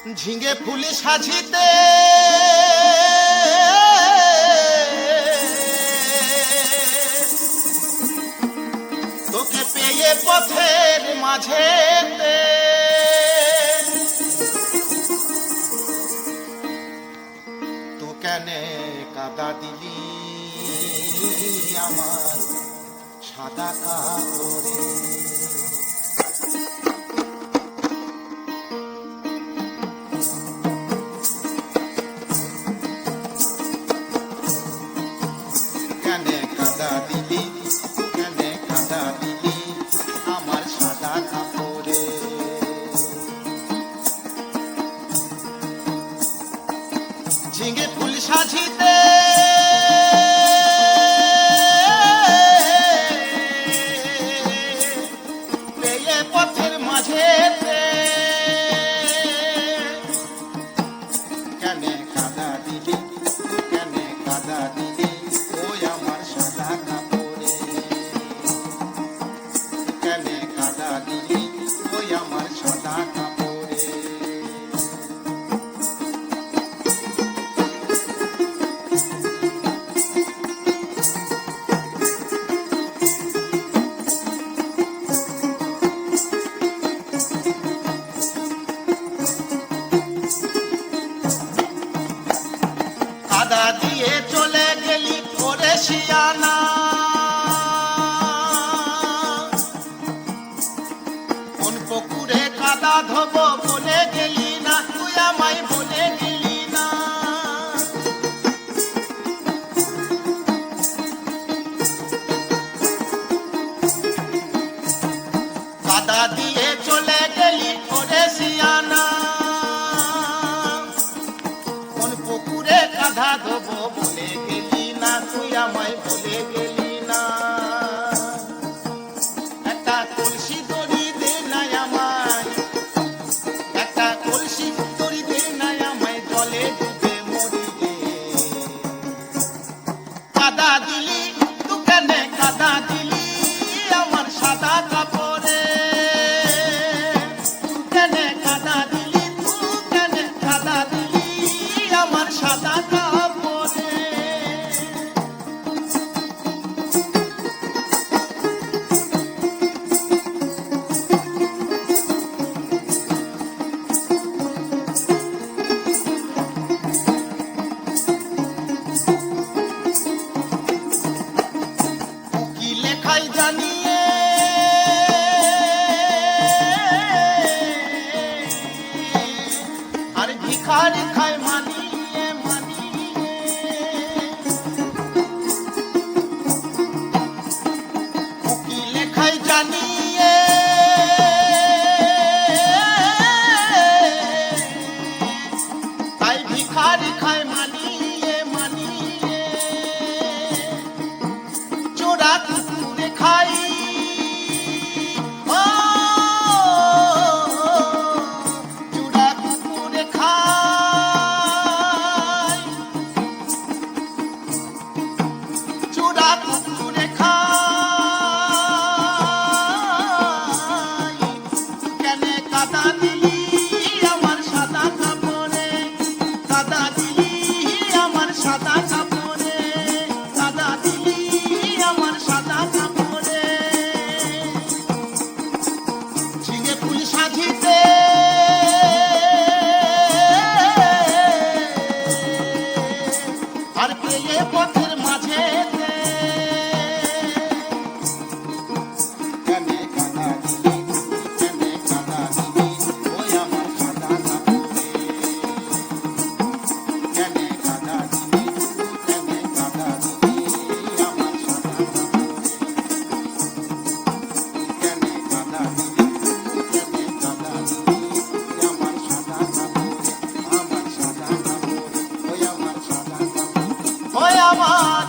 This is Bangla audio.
ঝিঙে ফুলে সাজিতে তোকে পেয়ে পথের মাঝে তো কেন কাদা দিলি আমার সাদা কাপড়ে। ঝিঙে ফুল সাজিতে পেয়ে পথের মাঝে কেন কাদা দিলি কেন কাদা দিলি ওই আমার সাদা কাপড়ে। কেন কাদা দিলি ওই আমার সাদা কাপড়ে। কাদা দিয়ে চলে গেলি করে শিয়ানা, কোন পুকুরে কাদা ধোব বলে গেলি না, তুই আমায় বলে গেলি না। কাদা দিয়ে চলে গেলি করে শিয়ানা, কাদা ধোবো বলে গেলি না, তুই আমায় বলে গেলি না। একটা কলসি দড়ি দে নাই আমায়, একটা কলসি দড়ি দে নাই আমায়, জলে ডুবে মরি রে। কাদা দিলি তুই কেন কাদা দিলি আমার সাদা কাপড়ে। তুই কেন কাদা দিলি তুই কেন কাদা দিলি আমার সাদা কাপড়ে। কি লেখাই জানিয়ে আর ভিখারি খায় মানিয়ে মানিয়ে। কি লেখাই জানিয়ে তাই ভিখারি খায় মানিয়ে মানিয়ে। চোরা কুকুরে খাই চোরা কুকুরে খাই, চোরা কুকুরে খাই। কেন কাদা দিলি আমার সাদা কাপড়ে। কাদা দিলি আমার সাদা কাপড়ে। কাদা দিলি আমার সাদা কাপড়ে। ঝিঙে ফুল সাজিতে আর পেয়ে পথের মাঝে কেন কাদা দিলি কেন কাদা দিলি ওই আমার সাদা কাপড়ে। কেন কাদা দিলি কেন কাদা দিলি আমার সাদা কাপড়ে। কেন কাদা দিলি কেন কাদা দিলি আমার সাদা কাপড়ে। আমার সাদা কাপড়ে ওই আমার সাদা কাপড়ে ওই আমার